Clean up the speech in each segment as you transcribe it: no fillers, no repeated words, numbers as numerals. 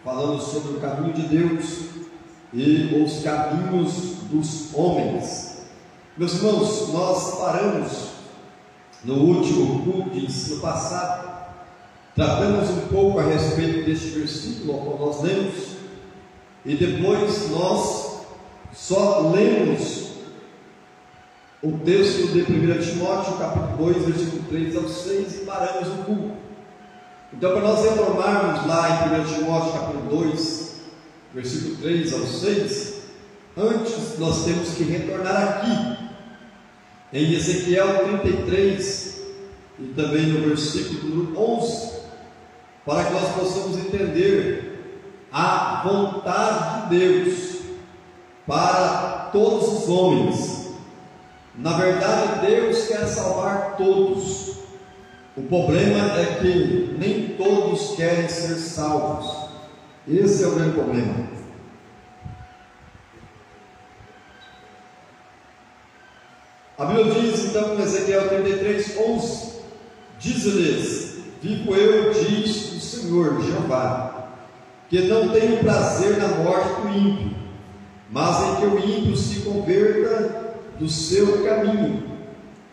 falando sobre o caminho de Deus e os caminhos dos homens. Meus irmãos, nós paramos no último culto de ensino passado, tratamos um pouco a respeito deste versículo ao qual nós lemos, e depois nós só lemos o texto de 1 Timóteo, capítulo 2, versículo 3 ao 6, e paramos o culto. Então, para nós retomarmos lá em 1 Timóteo, capítulo 2, versículo 3 ao 6, antes nós temos que retornar aqui, em Ezequiel 33, e também no versículo 11, para que nós possamos entender a vontade de Deus para todos os homens. Na verdade, Deus quer salvar todos. O problema é que nem todos querem ser salvos. Esse é o grande problema. A Bíblia diz então em Ezequiel 33, 11: diz-lhes: vivo eu, diz o Senhor Jeová, que não tenho prazer na morte do ímpio, mas em que o ímpio se converta do seu caminho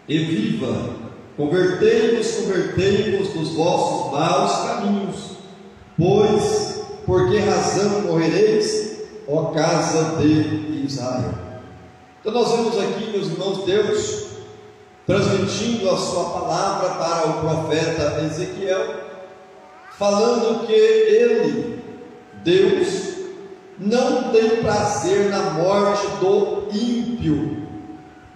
e viva. Convertei-vos dos vossos maus caminhos, pois por que razão morrereis, ó casa de Israel? Então nós vemos aqui, meus irmãos, Deus transmitindo a sua palavra para o profeta Ezequiel, falando que ele, Deus, não tem prazer na morte do ímpio.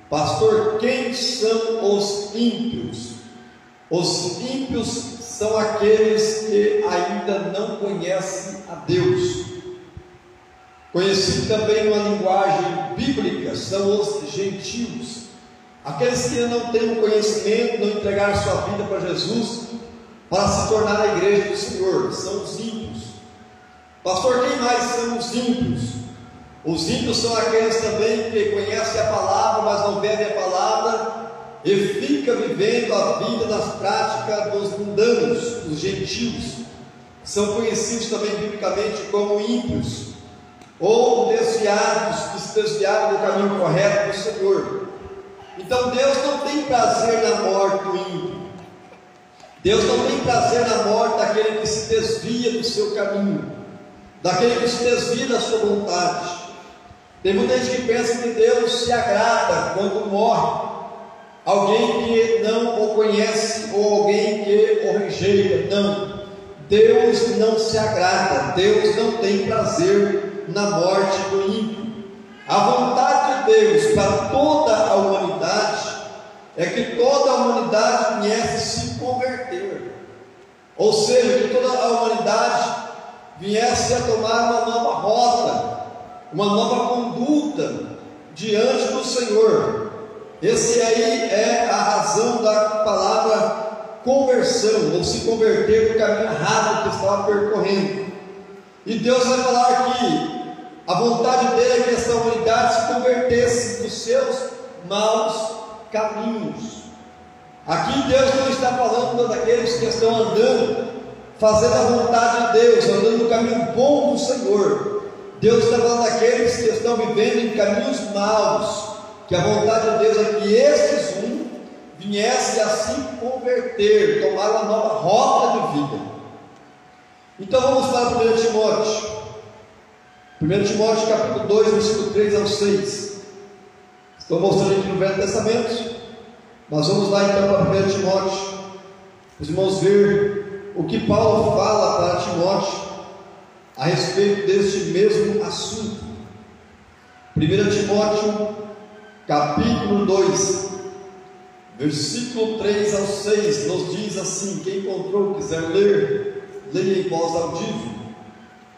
Pastor, quem são os ímpios? Os ímpios são aqueles que ainda não conhecem a Deus. Conhecido também numa linguagem bíblica, são os gentios, aqueles que não têm o conhecimento, não entregaram sua vida para Jesus, para se tornar a igreja do Senhor, são os ímpios. Pastor, quem mais são os ímpios? Os ímpios são aqueles também que conhecem a palavra, mas não vivem a palavra, e ficam vivendo a vida nas práticas dos mundanos, dos gentios. São conhecidos também biblicamente como ímpios, ou desviados, que se desviaram do caminho correto do Senhor. Então Deus não tem prazer na morte do ímpio. Deus não tem prazer na morte daquele que se desvia do seu caminho, daquele que se desvia da sua vontade. Tem muita gente que pensa que Deus se agrada quando morre alguém que não o conhece ou alguém que o rejeita. Não, Deus não se agrada, Deus não tem prazer na morte do ímpio. A vontade de Deus para toda a humanidade é que toda a humanidade viesse se converter, ou seja, que toda a humanidade viesse a tomar uma nova rota, uma nova conduta diante do Senhor. Esse aí é a razão da palavra conversão, ou se converter do caminho errado que estava percorrendo. E Deus vai falar aqui, a vontade dele é que essa humanidade se convertesse dos seus maus caminhos. Aqui Deus não está falando daqueles que estão andando, fazendo a vontade de Deus, andando no caminho bom do Senhor. Deus está falando daqueles que estão vivendo em caminhos maus, que a vontade de Deus é que estes viessem a se converter, tomar uma nova rota de vida. Então vamos para 1 Timóteo. 1 Timóteo capítulo 2, versículo 3 ao 6. Estou mostrando aqui no Velho Testamento. Nós vamos lá então para 1 Timóteo. Os irmãos ver o que Paulo fala para Timóteo a respeito deste mesmo assunto. 1 Timóteo capítulo 2, versículo 3 ao 6, nos diz assim: quem encontrou, quiser ler, leia em voz audível,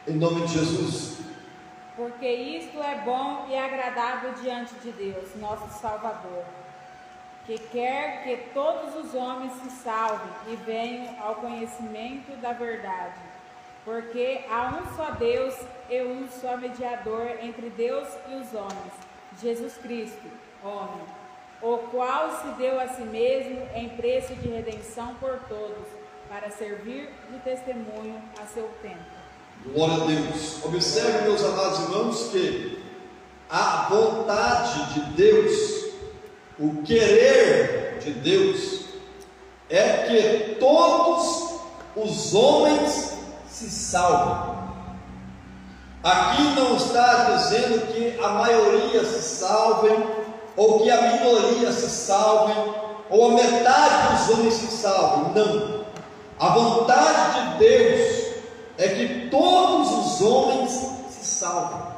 em nome de Jesus. Porque isto é bom e agradável diante de Deus, nosso Salvador, que quer que todos os homens se salvem e venham ao conhecimento da verdade. Porque há um só Deus e um só mediador entre Deus e os homens, Jesus Cristo, homem, o qual se deu a si mesmo em preço de redenção por todos, para servir de testemunho a seu tempo. Glória a Deus. Observe, meus amados irmãos, que a vontade de Deus, o querer de Deus, é que todos os homens se salvem. Aqui não está dizendo que a maioria se salvem, ou que a minoria se salvem, ou a metade dos homens se salvem. Não. A vontade de Deus é que todos os homens se salvem,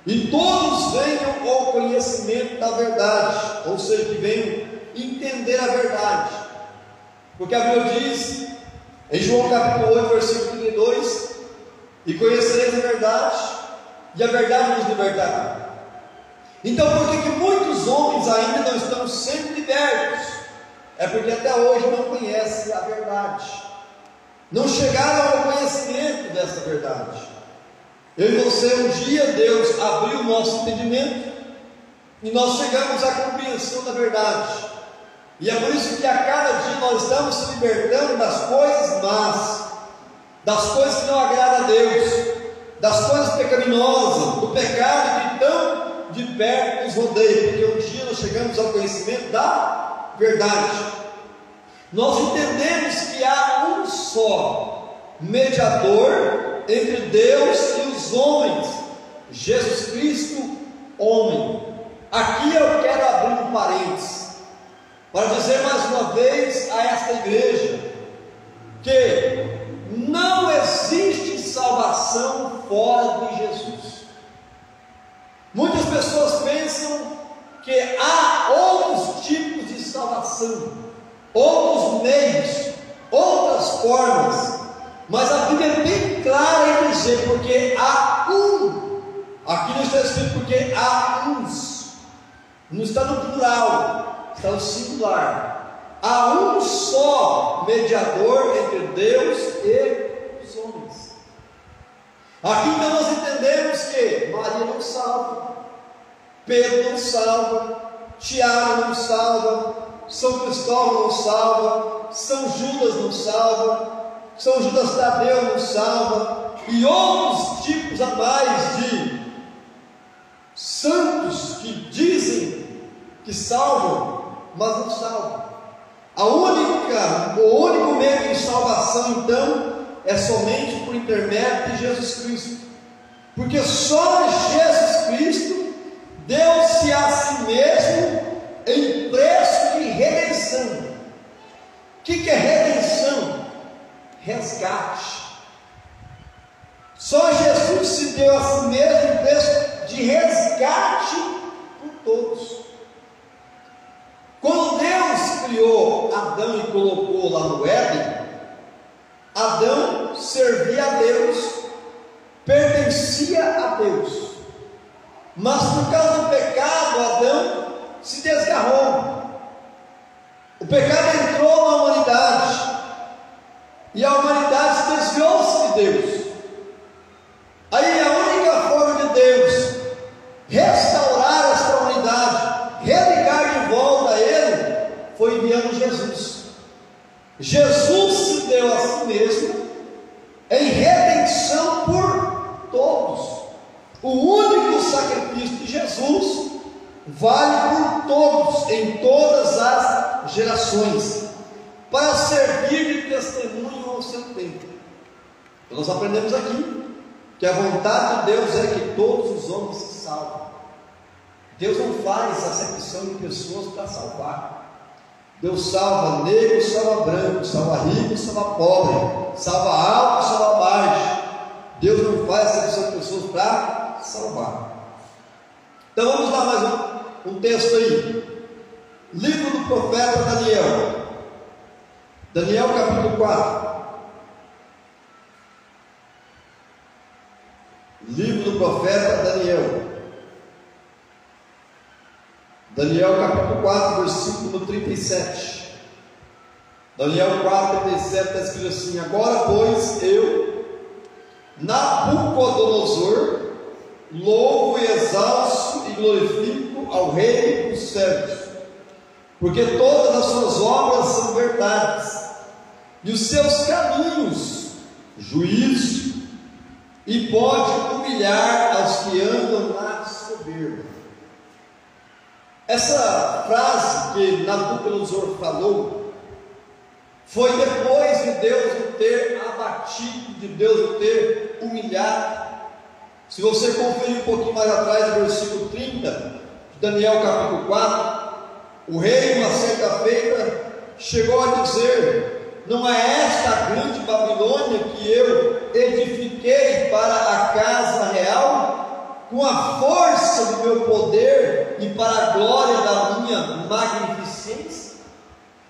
e todos venham ao conhecimento da verdade, ou seja, que venham entender a verdade, porque a Bíblia diz em João capítulo 8, versículo 32: e conhecereis a verdade, e a verdade nos libertará. Então, por que muitos homens ainda não estão sendo libertos? É porque até hoje não conhecem a verdade, não chegaram ao conhecimento dessa verdade. Eu e você, um dia Deus abriu o nosso entendimento e nós chegamos à compreensão da verdade, e é por isso que a cada dia nós estamos se libertando das coisas más, das coisas que não agradam a Deus, das coisas pecaminosas, do pecado que tão de perto nos rodeia, porque um dia nós chegamos ao conhecimento da verdade. Nós entendemos que há um só mediador entre Deus e os homens, Jesus Cristo, homem. Aqui eu quero abrir um parênteses para dizer mais uma vez a esta igreja que não existe salvação fora de Jesus. Muitas pessoas pensam que há outros tipos de salvação, outros meios, outras formas, mas a Bíblia é bem clara em dizer, porque há um. Aqui não está escrito porque há uns, não está no plural, está no singular. Há um só mediador entre Deus e os homens. Aqui então nós entendemos que Maria não salva, Pedro não salva, Tiago não salva, São Cristóvão não salva, São Judas não salva, São Judas Tadeu não salva, e outros tipos a mais de santos que dizem que salvam, mas não salvam. O único meio de salvação então é somente por intermédio de Jesus Cristo, porque só Jesus Cristo deu-se a si mesmo em preço de redenção. O que é redenção? Resgate. Só Jesus se deu a si mesmo em preço de resgate por todos. Quando Deus criou Adão e colocou lá no Éden, Adão servia a Deus, pertencia a Deus, mas por causa do pecado, Adão se desgarrou. O pecado entrou na humanidade, e a humanidade se desviou-se de Deus. Aí a única forma de Deus restaurar esta humanidade, religar de volta a Ele, foi enviando Jesus. Jesus se deu a si mesmo em redenção por todos. O único sacrifício de Jesus vale por todos, em todas as gerações, para servir de testemunho ao seu tempo. Então nós aprendemos aqui que a vontade de Deus é que todos os homens se salvem. Deus não faz acepção de pessoas para salvar. Deus salva negro, salva branco, salva rico, salva pobre, salva alto, salva baixo. Deus não faz acepção de pessoas para salvar. Então vamos lá mais um texto aí. Livro do profeta Daniel. Daniel capítulo 4. Livro do profeta Daniel. Daniel capítulo 4, versículo 37. Daniel 4, 37 está escrito assim: agora, pois, eu, Nabucodonosor, louvo e exalço e glorifico ao Rei dos céus, porque todas as suas obras são verdades, e os seus caminhos, juízo, e pode humilhar aos que andam na soberba. Essa frase que Nabucodonosor falou foi depois de Deus o ter abatido, de Deus o ter humilhado. Se você conferir um pouquinho mais atrás, no versículo 30 de Daniel capítulo 4, o rei, uma certa feita, chegou a dizer: não é esta a grande Babilônia que eu edifiquei para a casa real, com a força do meu poder e para a glória da minha magnificência?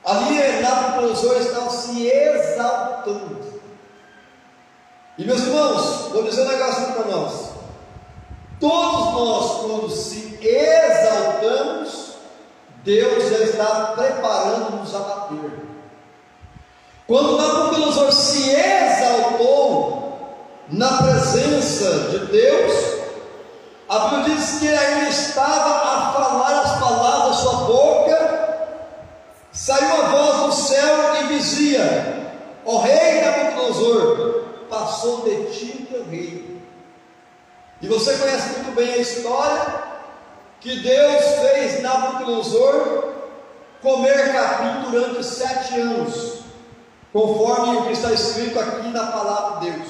Ali Nabucodonosor estava se exaltando. E meus irmãos, vou dizer um negócio para nós: todos nós, quando se exaltamos, Deus já está preparando-nos a bater. Quando Nabucodonosor se exaltou na presença de Deus, a Bíblia diz que ele ainda estava a falar as palavras da sua boca, saiu a voz do céu e dizia: ó rei Nabucodonosor, passou de ti o teu reino. E você conhece muito bem a história, que Deus fez Nabucodonosor comer capim durante 7 anos, conforme o que está escrito aqui na palavra de Deus.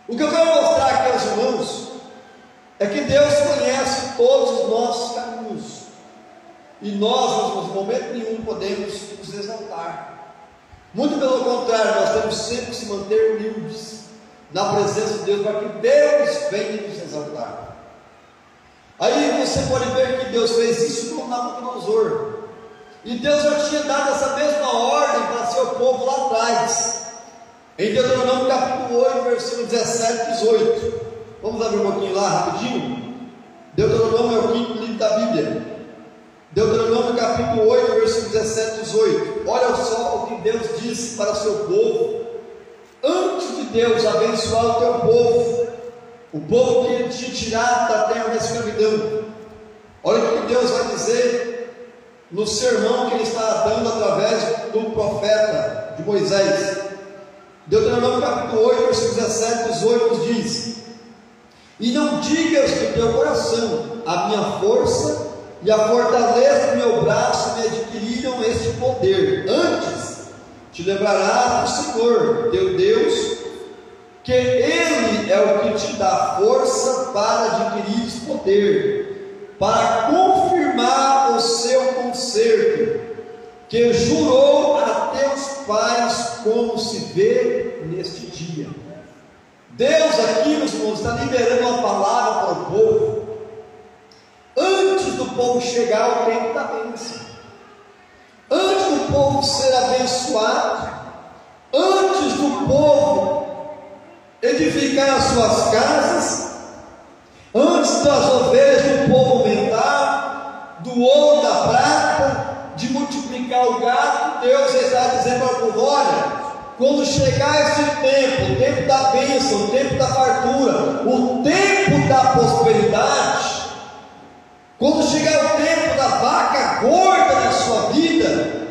O que eu quero mostrar aqui aos irmãos é que Deus conhece todos os nossos caminhos, e nós, em momento nenhum, podemos nos exaltar. Muito pelo contrário, nós temos sempre que se manter humildes na presença de Deus, para que Deus venha nos exaltar. Aí você pode ver que Deus fez isso com Nabucodonosor, e Deus já tinha dado essa mesma ordem para seu povo lá atrás, em Deuteronômio capítulo 8, versículo 17 e 18. Vamos abrir um pouquinho lá rapidinho. Deuteronômio é o quinto livro da Bíblia. Deuteronômio capítulo 8, versículo 17 e 18. Olha só o que Deus disse para o seu povo, antes de Deus abençoar o teu povo, o povo que ele tinha tirado da terra da escravidão. Olha o que Deus vai dizer no sermão que ele está dando através do profeta de Moisés. Deuteronômio capítulo 8, versículo 17 e 18 nos diz: e não digas no teu coração, a minha força e a fortaleza do meu braço me adquiriram este poder. Antes te lembrarás do Senhor teu Deus, que Ele é o que te dá força para adquirir poder, para confirmar o seu concerto, que jurou a teus pais, como se vê neste dia. Deus aqui, meus irmãos, está liberando uma palavra para o povo, antes do povo chegar ao tempo da bênção, antes do povo ser abençoado, antes do povo edificar as suas casas, antes das ovelhas do povo aumentar, do ouro, da prata, de multiplicar o gado. Deus está dizendo para o povo: olha, quando chegar esse tempo, o tempo da bênção, o tempo da fartura, o tempo da prosperidade, quando chegar o tempo da vaca gorda na sua vida,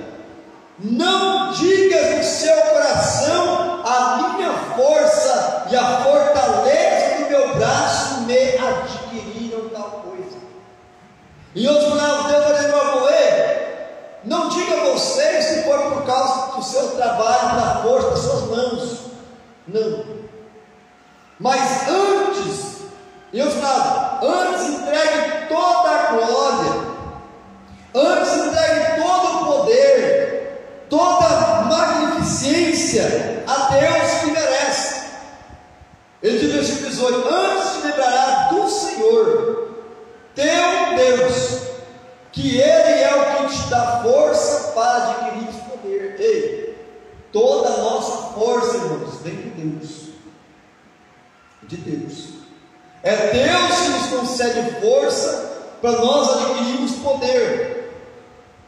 não diga no seu coração: a minha força e a fortaleza do meu braço me adquiriram tal coisa. Em outras palavras, Deus vai dizer para você: não diga a você se for por causa do seu trabalho, da força das suas mãos, não. Mas antes, antes entregue toda a glória, antes entregue todo o poder, toda a magnificência a Deus que merece. Ele diz no versículo 18: antes te lembrará do Senhor teu Deus, que Ele é o que te dá força para adquirir esse poder. Ei, toda a nossa força, irmãos, vem de Deus. De Deus. É Deus que nos concede força para nós adquirirmos poder.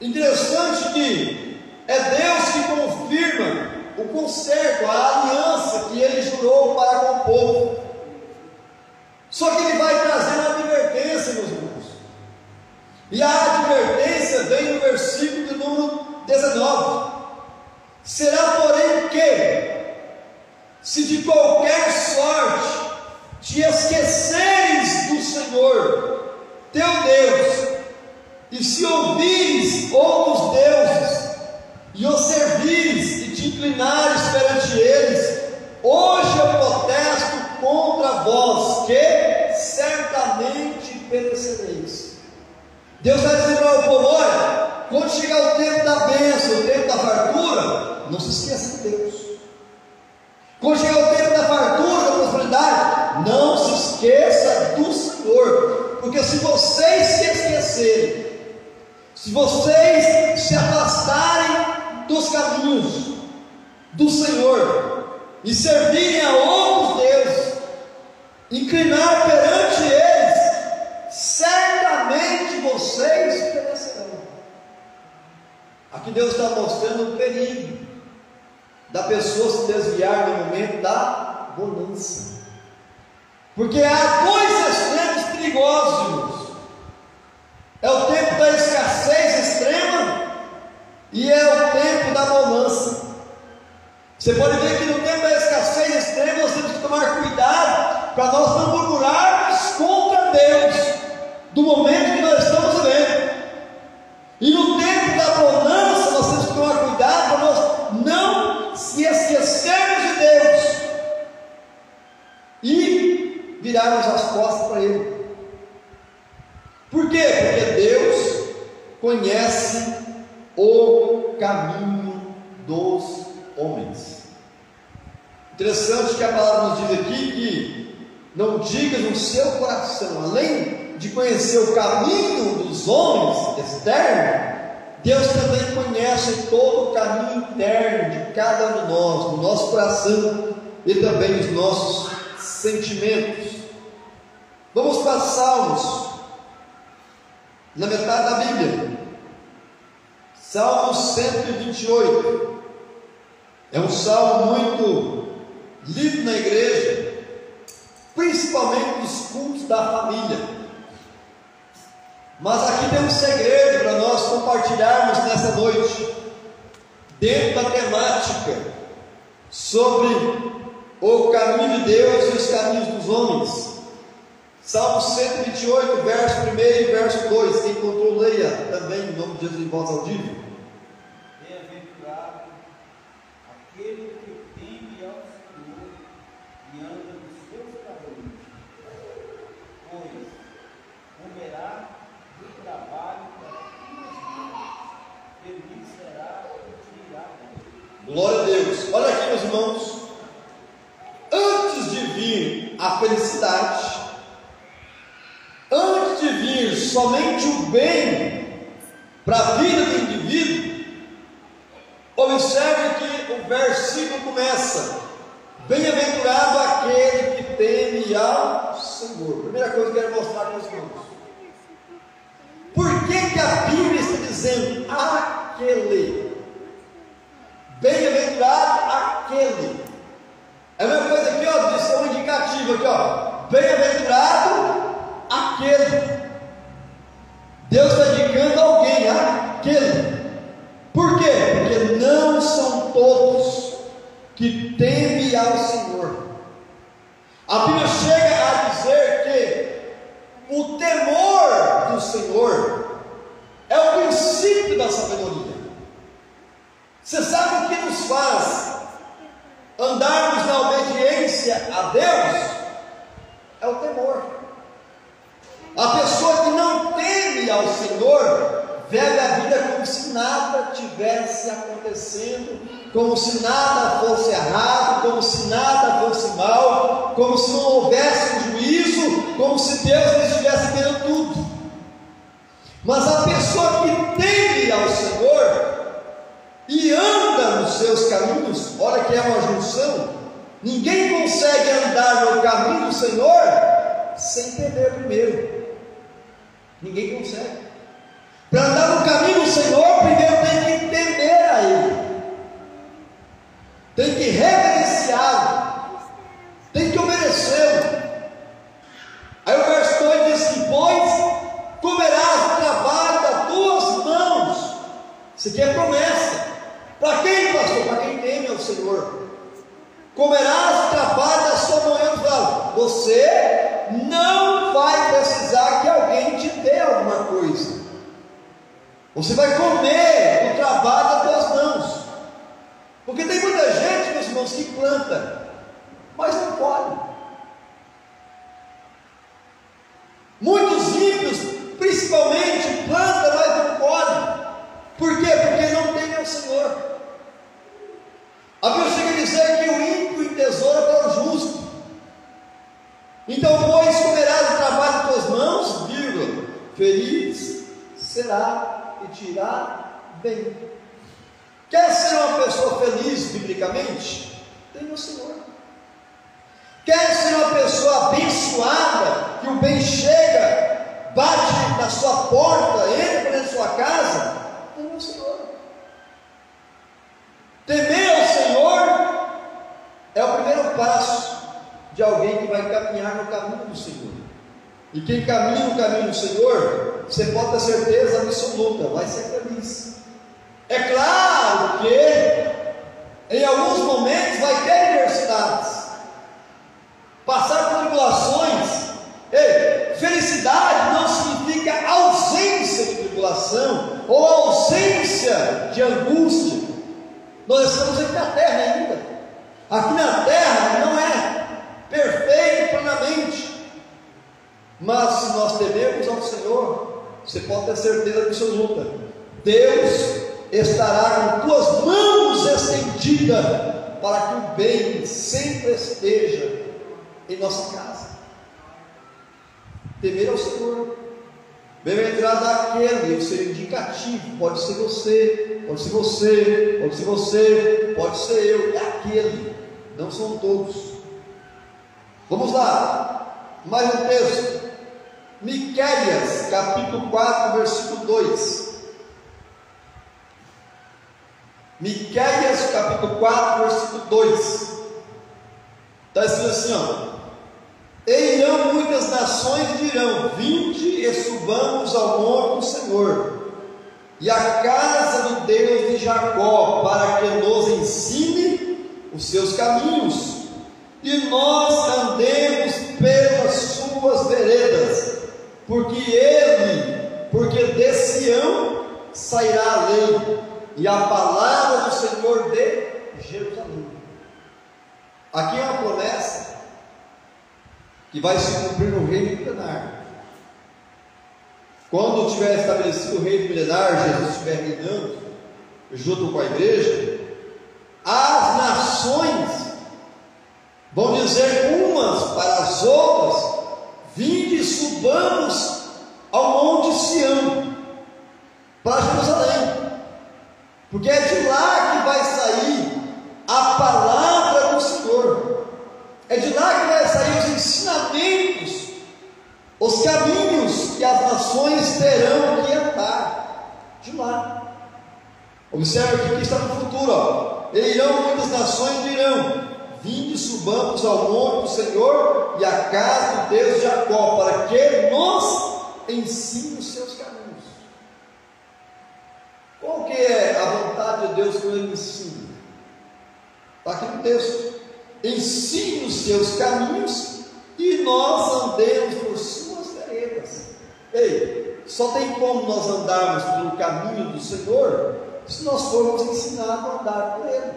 Interessante que é Deus que confirma o concerto, a aliança que Ele jurou para com o povo. Só que Ele vai trazer uma advertência, meus irmãos. E a advertência vem no versículo de número 19: será porém que, se de qualquer sorte perecereis. Deus está dizendo para o povo: olha, quando chegar o tempo da bênção, o tempo da fartura, não se esqueça de Deus. Quando chegar o tempo da fartura, da prosperidade, não se esqueça do Senhor. Porque se vocês se esquecerem, se vocês se afastarem dos caminhos do Senhor e servirem a outros deuses, inclinar perante eles, certamente vocês perecerão. Aqui Deus está mostrando o perigo da pessoa se desviar no momento da bonança, porque há dois extremos perigosos, irmãos. É o tempo da escassez extrema e é o tempo da bonança. Você pode ver que no tempo da escassez extrema nós temos que tomar cuidado para nós não murmurarmos contra Deus do momento que nós estamos vivendo. E no tempo da bonança nós temos que tomar cuidado para nós não se esquecermos de Deus e virarmos as costas para Ele. Por quê? Porque Deus conhece o caminho dos homens. Interessante que a palavra nos diz aqui que não digas no seu coração, além de conhecer o caminho dos homens externo, Deus também conhece todo o caminho interno de cada um de nós, do nosso coração e também dos nossos sentimentos. Vamos para Salmos, na metade da Bíblia. Salmo 128. É um salmo muito lido na igreja, principalmente nos cultos da família. Mas aqui tem um segredo para nós compartilharmos nessa noite, dentro da temática sobre o caminho de Deus e os caminhos dos homens. Salmo 128, verso 1 e verso 2. Quem encontrou, leia também em nome de Jesus em voz audível. Bem-aventurado aquele que teme ao Senhor e anda nos seus caminhos, pois comerá do trabalho das tuas mãos, feliz será o tirar dele. Glória a Deus. Olha aqui, meus irmãos, antes de vir a felicidade, antes de vir somente o bem para a vida do indivíduo, observe que o versículo começa: bem-aventurado aquele que teme ao Senhor. Primeira coisa que eu quero mostrar para os irmãos, por que a Bíblia está dizendo aquele? Bem-aventurado aquele. É a mesma coisa aqui, ó, de ser um indicativo aqui, ó. Bem-aventurado aquele. Deus está indicando alguém, aquele. Por quê? Porque não são todos que temem ao Senhor. A Bíblia chega a dizer que o temor do Senhor é o princípio da sabedoria. Você sabe o que nos faz andarmos na obediência a Deus? É o temor. A pessoa que não teme ao Senhor vive a vida como se nada tivesse acontecendo, como se nada fosse errado, como se nada fosse mal, como se não houvesse um juízo, como se Deus não estivesse vendo tudo. Mas a pessoa que teme ao Senhor e anda nos seus caminhos, olha que é uma junção. Ninguém consegue andar no caminho do Senhor sem temer primeiro. Ninguém consegue. Para andar no caminho do Senhor, primeiro tem que temer a Ele, tem que reverenciá-lo, tem que obedecê-lo. Aí o verso 2 diz assim: pois comerás o trabalho das tuas mãos. Isso aqui é promessa. Para quem, pastor? Para quem teme ao Senhor. Comerás o trabalho da sua mão. Eu falo, você não vai precisar que alguém te dê alguma coisa. Você vai comer o trabalho das tuas mãos. Porque tem muita gente, meus irmãos, que planta, mas não colhe. Muitos principalmente planta, mas não colhe. Por quê? Porque não tem ao Senhor. A Bíblia chega a dizer que o ímpio tesoura para o justo. Então, pois comerás o trabalho de tuas mãos, vírgula, feliz será e te irá bem. Quer ser uma pessoa feliz biblicamente? Tem o Senhor. Quer ser uma pessoa abençoada, que o bem chega, bate na sua porta, entra dentro da sua casa? Tem o Senhor. Temer ao Senhor é o primeiro passo de alguém que vai caminhar no caminho do Senhor. E quem caminha no caminho do Senhor, você pode ter certeza absoluta, vai ser feliz. É claro que em alguns momentos vai ter adversidades, passar por tribulações. Ei, felicidade não significa ausência de tribulação ou ausência de angústia. Nós estamos aqui na terra ainda. Aqui na terra não é perfeito plenamente, mas se nós tememos ao Senhor, você pode ter certeza absoluta, Deus estará com tuas mãos estendidas para que o bem sempre esteja em nossa casa. Temer ao Senhor, bem-aventurado aquele, o seu indicativo, pode ser você, pode ser você, pode ser você, pode ser eu, é aquele, não são todos. Vamos lá, mais um texto, Miqueias, capítulo 4, versículo 2. Miqueias, capítulo 4, versículo 2. Está escrito assim, ó: e irão muitas nações e dirão: vinde e subamos ao monte do Senhor, e à casa do Deus de Jacó, para que nos ensine os seus caminhos, e nós andemos pelas suas veredas, porque de Sião sairá a lei, e a palavra do Senhor de Jerusalém. Aqui é uma promessa que vai se cumprir no reino milenar. Quando tiver estabelecido o reino milenar, Jesus estiver reinando junto com a igreja, as nações vão dizer umas para as outras: vinde e subamos ao monte Sião, para Jerusalém, porque é de lá que vai sair a palavra do Senhor, é de lá que vai sair os ensinamentos, os caminhos que as nações terão que andar, de lá. Observe que aqui está no futuro, ó: e irão muitas nações e dirão: vinde, subamos ao monte do Senhor e à casa do Deus de Jacó, para que nos ensine os seus caminhos. Qual que é a vontade de Deus quando Ele ensina? Está aqui no texto: ensine os seus caminhos e nós andemos por suas veredas. Ei, só tem como nós andarmos pelo caminho do Senhor se nós formos ensinados a andar por Ele.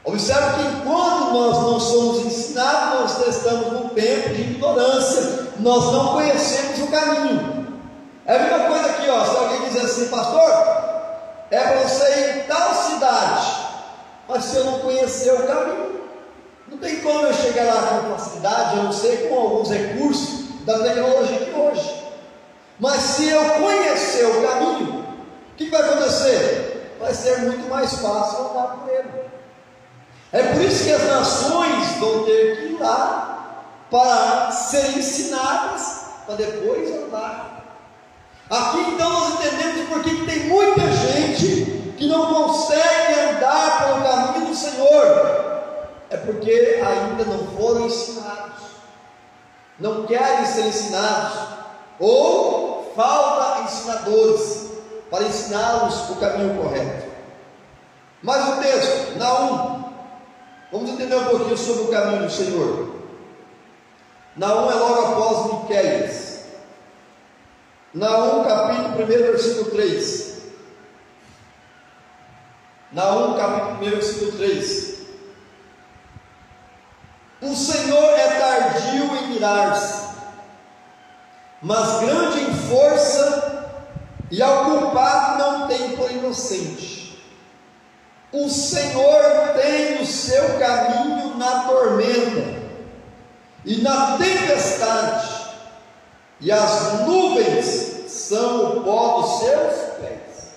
Observe que enquanto nós não somos ensinados, nós estamos num tempo de ignorância, nós não conhecemos o caminho. É a mesma coisa aqui, ó, se alguém dizer assim: pastor, é para você ir em tal cidade, mas se eu não conhecer o caminho, não tem como eu chegar lá com facilidade, a não ser com alguns recursos da tecnologia de hoje. Mas se eu conhecer o caminho, o que vai acontecer? Vai ser muito mais fácil andar por ele. É por isso que as nações vão ter que ir lá para serem ensinadas, para depois andar. Aqui então nós entendemos por que tem muita gente que não consegue andar pelo caminho do Senhor. É porque ainda não foram ensinados, não querem ser ensinados, ou falta ensinadores para ensiná-los o caminho correto. Mais um texto, Naum. Vamos entender um pouquinho sobre o caminho do Senhor. Naum é logo após Miqueias. Naum capítulo 1, versículo 3. Naum capítulo 1, versículo 3. O Senhor é tardio em irar-se, mas grande em força, e ao culpado não tem por inocente. O Senhor tem o seu caminho na tormenta e na tempestade, e as nuvens são o pó dos seus pés.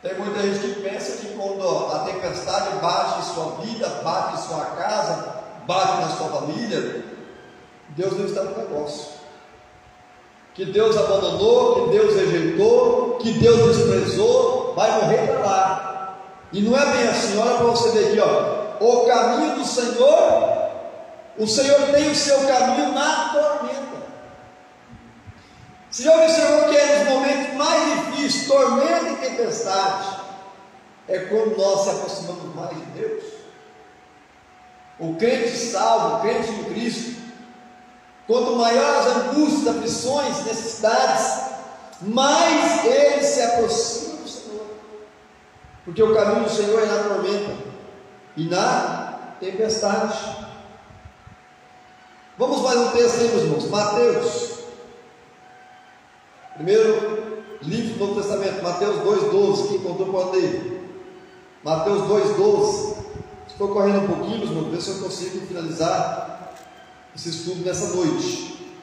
Tem muita gente que pensa que quando a tempestade bate em sua vida, bate em sua casa, bate na sua família, Deus não está no negócio, que Deus abandonou, que Deus rejeitou, que Deus desprezou, vai morrer para lá. E não é bem assim. Olha para você ver aqui, ó. O caminho do Senhor, o Senhor tem o seu caminho na tormenta. Você já observou que é nos momentos mais difíceis, tormenta e tempestade, é quando nós se aproximamos mais de Deus? O crente salvo, o crente em Cristo, quanto maiores as angústias, aflições, necessidades, mais ele se aproxima do Senhor, porque o caminho do Senhor é na tormenta e na tempestade. Vamos mais um texto aí, meus irmãos. Mateus, primeiro livro do Novo Testamento, Mateus 2,12. Quem contou pode ler. Mateus 2,12. Estou correndo um pouquinho, meus irmãos, ver se eu consigo finalizar esse estudo nessa noite.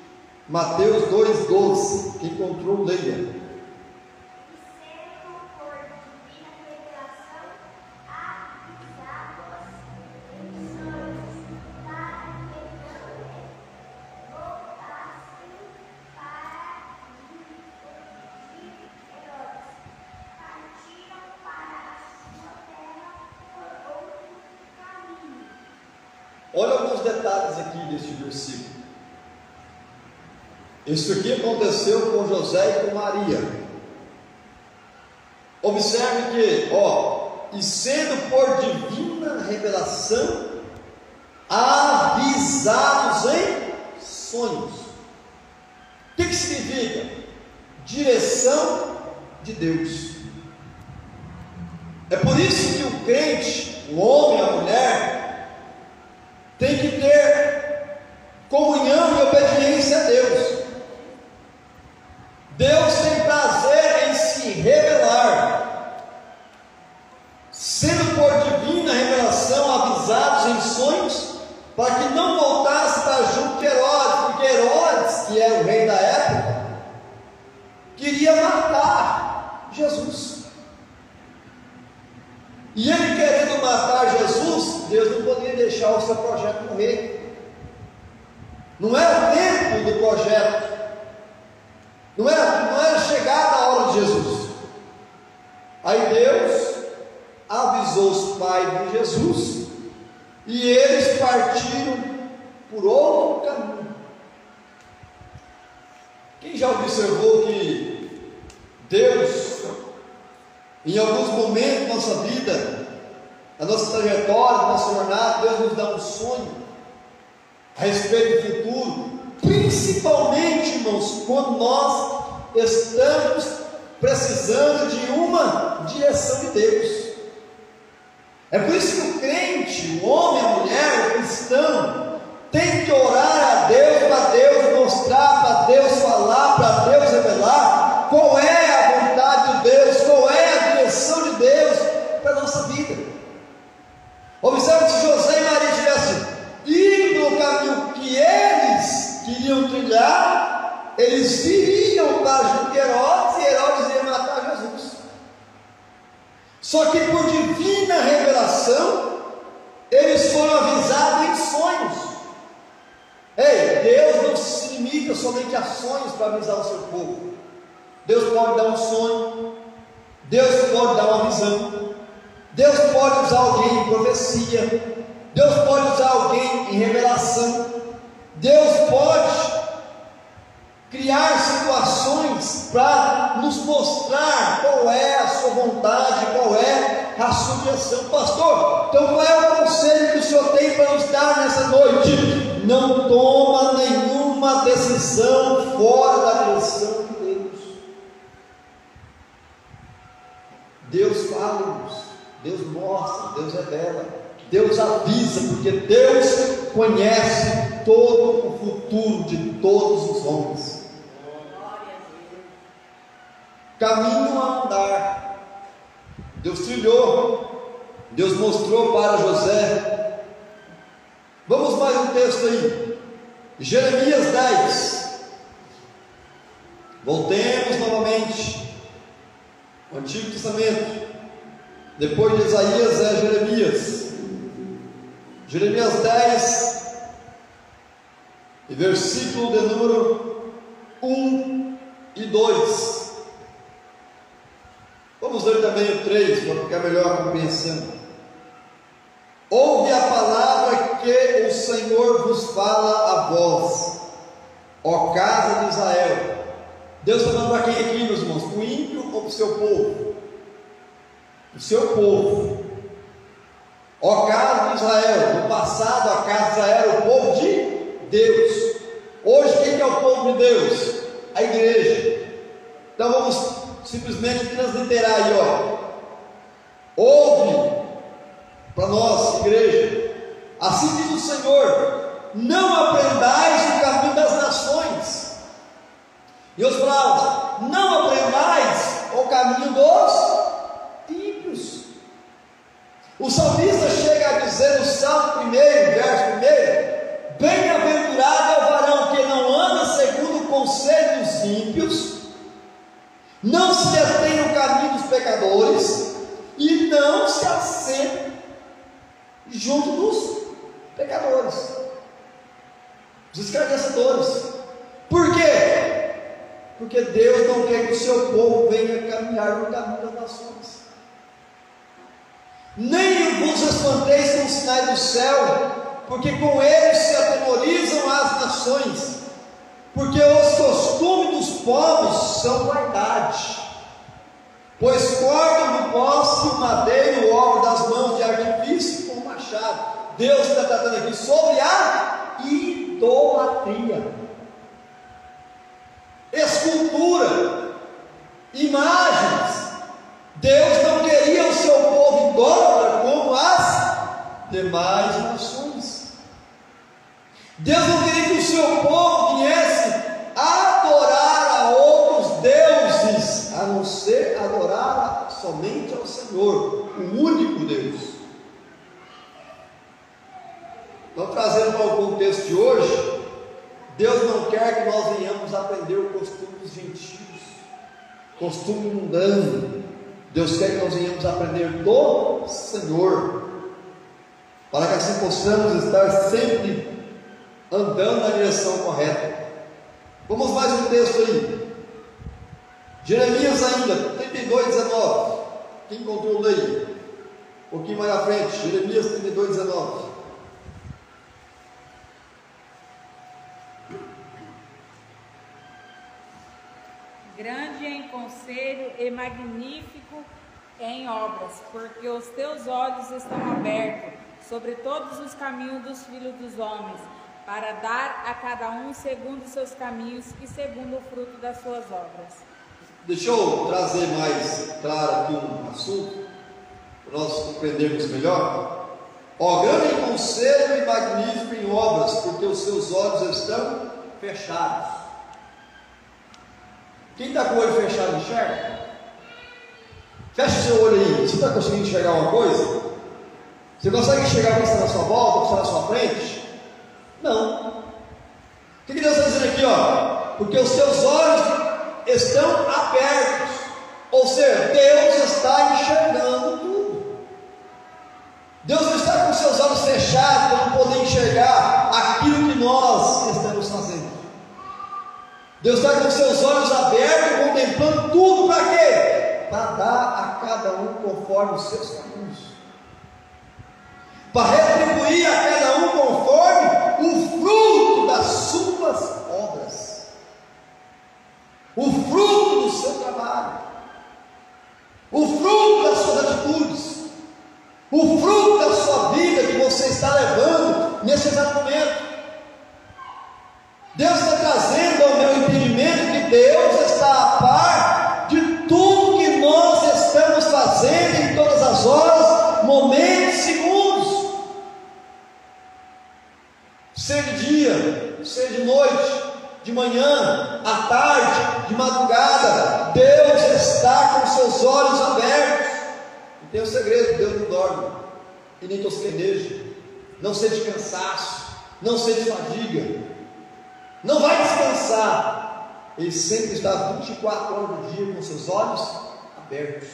Mateus 2,12. Quem encontrou, leia. Olha alguns detalhes aqui deste versículo. Isso aqui aconteceu com José e com Maria. Observe que, e sendo por divina revelação, avisados em sonhos. O que significa? Direção de Deus. É por isso que o crente, o homem, a mulher, tem que ter comunhão e obediência a Deus. Deus tem prazer em se revelar, sendo por divina revelação avisados em sonhos, para que não voltasse para junto de Herodes, porque Herodes, que era o rei da época, queria matar Jesus. E ele querendo matar Jesus, Deus não podia deixar o seu projeto morrer. Não era o tempo do projeto, não era chegada a hora de Jesus. Aí Deus avisou os pais de Jesus, e eles partiram por outro caminho. Quem já observou que Deus, em alguns momentos da nossa vida, a nossa trajetória, a nossa jornada, Deus nos dá um sonho a respeito do futuro, principalmente, irmãos, quando nós estamos precisando de uma direção de Deus. É por isso que o crente, o homem, a mulher, o cristão, tem que orar a Deus, para Deus mostrar, para Deus falar, para Deus revelar qual é a vontade de Deus, qual é a direção de Deus para a nossa vida. Observe, se José e Maria tivessem ido no caminho que eles queriam trilhar, eles viriam para junto de Herodes, e Herodes ia matar Jesus. Só que por divina revelação, eles foram avisados em sonhos. Ei, Deus não se limita somente a sonhos para avisar o seu povo. Deus pode dar um sonho, Deus pode dar uma visão, Deus pode usar alguém em profecia, Deus pode usar alguém em revelação, Deus pode criar situações para nos mostrar qual é a sua vontade, qual é a sua direção. Pastor, então qual é o conselho que o Senhor tem para nos dar nessa noite? Não toma nenhuma decisão fora da direção de Deus. Deus fala, Deus mostra, Deus revela, Deus avisa, porque Deus conhece todo o futuro de todos os homens. caminho a andar. Deus trilhou, Deus mostrou para José. Vamos mais um texto aí, Jeremias 10. Voltemos novamente, o Antigo Testamento, depois de Isaías é Jeremias. Jeremias 10, e versículo de número 1 e 2. Vamos ler também o 3, para ficar melhor a compreensão. Ouve a palavra que o Senhor vos fala a vós, ó casa de Israel. Deus está falando para quem aqui, meus irmãos? Para o ímpio ou para o seu povo? O seu povo. Ó casa de Israel. No passado a casa de Israel era o povo de Deus. Hoje quem é o povo de Deus? A igreja. Então vamos simplesmente transliterar aí, ó. Ouve para nós, igreja. Assim diz o Senhor: não aprendais o caminho das nações. E os palavras: não aprendais o caminho dos ímpios. O salmista chega a dizer no Salmo 1, verso 1: bem-aventurado é o varão que não anda segundo o conselho dos ímpios, não se detém no caminho dos pecadores, e não se assenta junto dos pecadores, dos escarnecedores. Por quê? Porque Deus não quer que o seu povo venha caminhar no caminho das nações. Nem vos espanteis com os sinais do céu, porque com eles se atemorizam as nações, porque os costumes dos povos são vaidade, pois cortam do poste o madeiro, o obra das mãos de artifício com machado. Deus está tratando aqui sobre a idolatria, escultura, imagens. Deus não queria o seu povo idólatra como as demais nações. Deus não queria que o seu povo viesse adorar a outros deuses, a não ser adorar somente ao Senhor, o único Deus. Então, trazendo para o contexto de hoje, Deus não quer que nós venhamos aprender o costume dos gentios, costume mundano. Deus quer que nós venhamos aprender do Senhor, para que assim possamos estar sempre andando na direção correta. Vamos mais um texto aí, Jeremias ainda, 32:19. Quem encontrou, leia um pouquinho mais à frente, Jeremias 32:19. Grande em conselho e magnífico em obras, porque os teus olhos estão abertos sobre todos os caminhos dos filhos dos homens, para dar a cada um segundo os seus caminhos e segundo o fruto das suas obras. Deixa eu trazer mais claro aqui um assunto, para nós compreendermos melhor. Ó, grande em conselho e magnífico em obras, porque os seus olhos estão fechados. Quem está com o olho fechado enxerga? Fecha o seu olho aí. Você está conseguindo enxergar uma coisa? Você consegue enxergar o que está na sua volta, o que está na sua frente? Não. O que Deus está dizendo aqui, ó? Porque os seus olhos estão abertos, ou seja, Deus está enxergando tudo. Deus não está com os seus olhos fechados para não poder enxergar aquilo que nós estamos fazendo. Deus está com os seus olhos abertos, contemplando tudo. Para quê? Para dar a cada um conforme os seus caminhos, para retribuir a cada um conforme o fruto das suas obras, o fruto do seu trabalho, o fruto das suas atitudes, o fruto da sua vida que você está levando nesse exato momento. Deus está trazendo ao meu entendimento que Deus está a par de tudo que nós estamos fazendo em todas as horas, momentos, segundos, seja de dia, seja de noite, de manhã, à tarde, de madrugada. Deus está com seus olhos abertos. E tem um segredo: Deus não dorme e nem tosqueneja, não sente cansaço, não sente fadiga, não vai descansar. Ele sempre está 24 horas do dia com seus olhos abertos,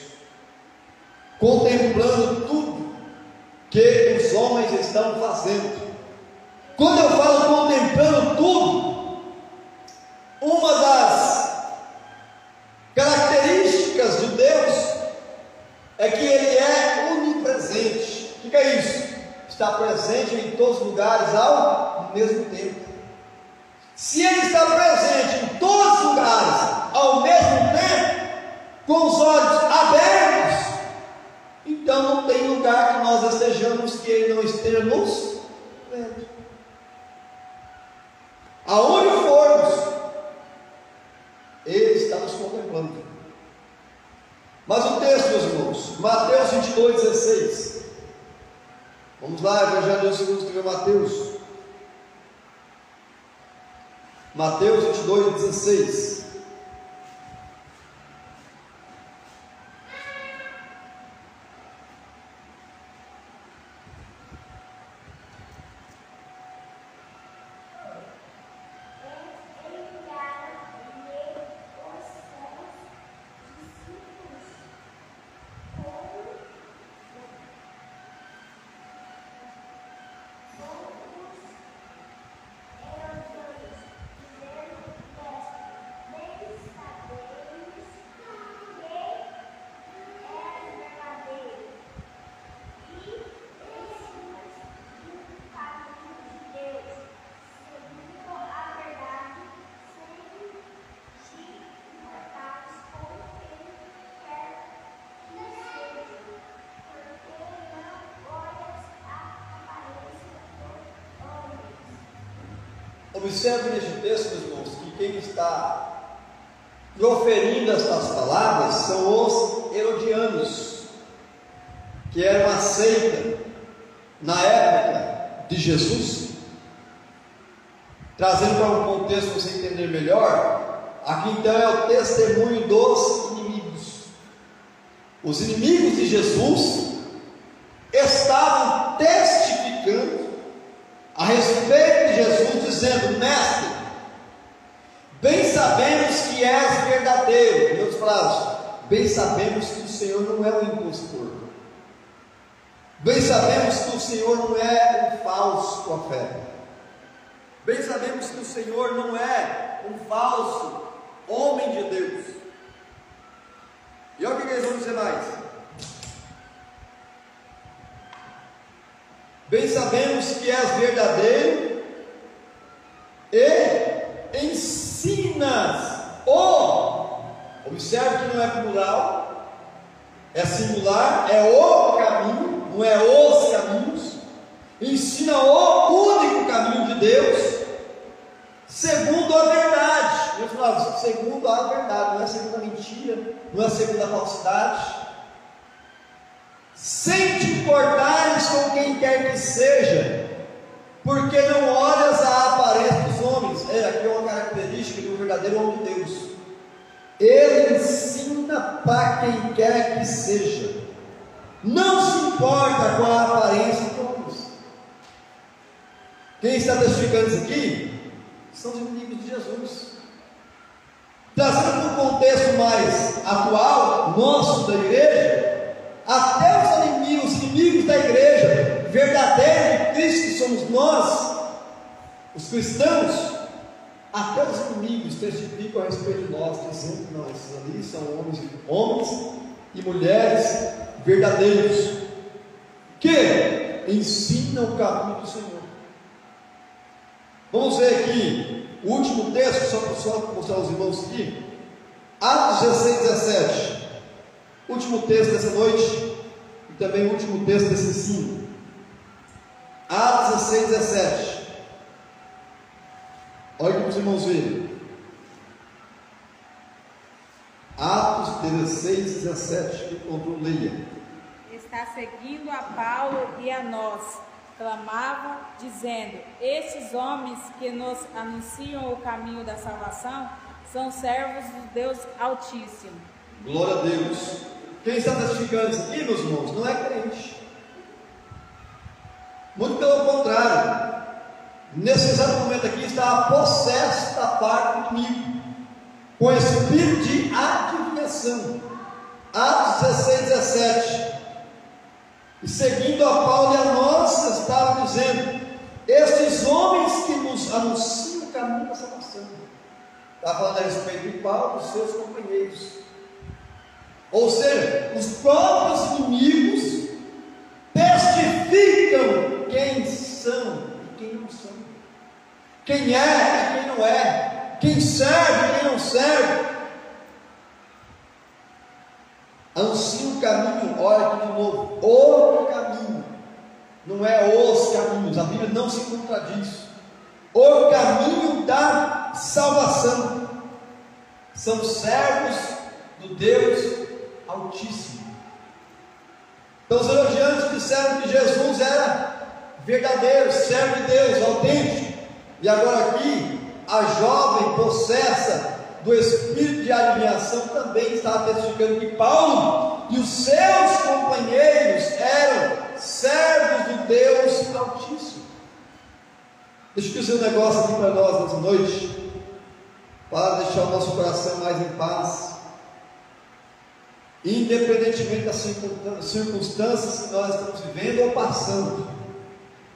contemplando tudo que os homens estão fazendo. Quando eu falo contemplando tudo, uma das características de Deus é que Ele é onipresente. O que é isso? Está presente em todos os lugares ao mesmo tempo. Se Ele está presente em todos os lugares ao mesmo tempo, com os olhos abertos, então não tem lugar que nós estejamos que Ele não esteja nos vendo. Aonde formos, Ele está nos contemplando. Mas o texto, meus irmãos, Mateus 22:16. Vamos lá, Evangelho segundo escreveu Mateus. Mateus 22:16. Observe neste texto, meus irmãos, que quem está proferindo estas palavras são os herodianos, que era uma seita na época de Jesus. Trazendo para um contexto para você entender melhor, aqui então é o testemunho dos inimigos. Os inimigos de Jesus estavam testificando a respeito de Jesus, dizendo: mestre, bem sabemos que és verdadeiro. Em outras palavras, bem sabemos que o Senhor não é um impostor, bem sabemos que o Senhor não é um falso profeta, bem sabemos que o Senhor não é um falso homem de Deus. E olha o que eles vão dizer mais: bem sabemos que és verdadeiro e ensinas observe que não é plural, é singular, é o caminho, não é os caminhos. Ensina o único caminho de Deus, segundo a verdade. Eu falava, segundo a verdade, não é segundo a mentira, não é segundo a falsidade. Sem te importares com quem quer que seja, porque não olhas a aparência dos homens. Aqui é uma característica do verdadeiro homem de Deus. Ele ensina para quem quer que seja, não se importa com a aparência dos homens. Quem está testificando isso aqui são os inimigos de Jesus. Trazendo para um contexto mais atual, nosso, da igreja, até os inimigos da igreja verdadeira de Cristo, que somos nós, os cristãos, até os inimigos testificam a respeito de nós, dizendo que nós ali são homens e mulheres verdadeiros, que ensinam o caminho do Senhor. Vamos ver aqui o último texto, só para mostrar aos irmãos aqui, Atos 16:17. Último texto dessa noite, e também o último texto desse ensino. Atos 16:17. Olha o que os irmãos verem. Atos 16:17. Que encontrou, leia. Está seguindo a Paulo e a nós, clamavam, dizendo: estes homens que nos anunciam o caminho da salvação são servos do Deus Altíssimo. Glória a Deus. Quem está testificando isso aqui, meus irmãos, não é crente. Muito pelo contrário. Nesse exato momento aqui está possesso da parte do inimigo, com espírito de adivinhação. Atos 16, 17. E seguindo a Paulo e a nós, estava dizendo: estes homens que nos anunciam o caminho da salvação. Está falando a respeito de Paulo e dos seus companheiros. Ou seja, os próprios inimigos testificam quem são e quem não são, quem é e quem não é, quem serve e quem não serve. Anuncia o caminho, olha aqui de novo, o caminho, não é os caminhos, a Bíblia não se contradiz. O caminho da salvação, são servos do Deus Altíssimo. Então os elogiantes disseram que Jesus era verdadeiro, servo de Deus, autêntico. E agora aqui, a jovem possessa do espírito de adivinhação também estava testificando que Paulo e os seus companheiros eram servos do Deus Altíssimo. Deixa eu dizer um negócio aqui para nós nessa noite, para deixar o nosso coração mais em paz. Independentemente das circunstâncias que nós estamos vivendo ou passando,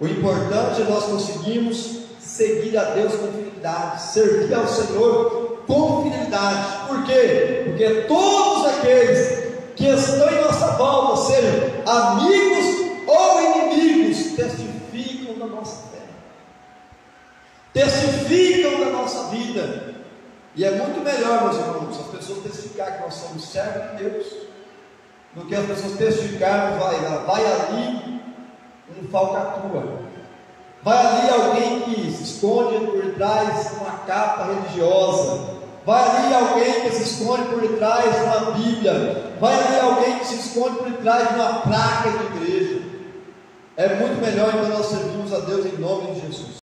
o importante é nós conseguirmos seguir a Deus com fidelidade, servir ao Senhor com fidelidade. Por quê? Porque todos aqueles que estão em nossa volta, sejam amigos ou inimigos, testificam da nossa fé, testificam da nossa vida. E é muito melhor, meus irmãos, as pessoas testificarem que nós somos servos de Deus, do que as pessoas testificarem: vai ali um falcatrua, vai ali alguém que se esconde por trás de uma capa religiosa, vai ali alguém que se esconde por trás de uma Bíblia, vai ali alguém que se esconde por trás de uma placa de igreja. É muito melhor então nós servirmos a Deus em nome de Jesus.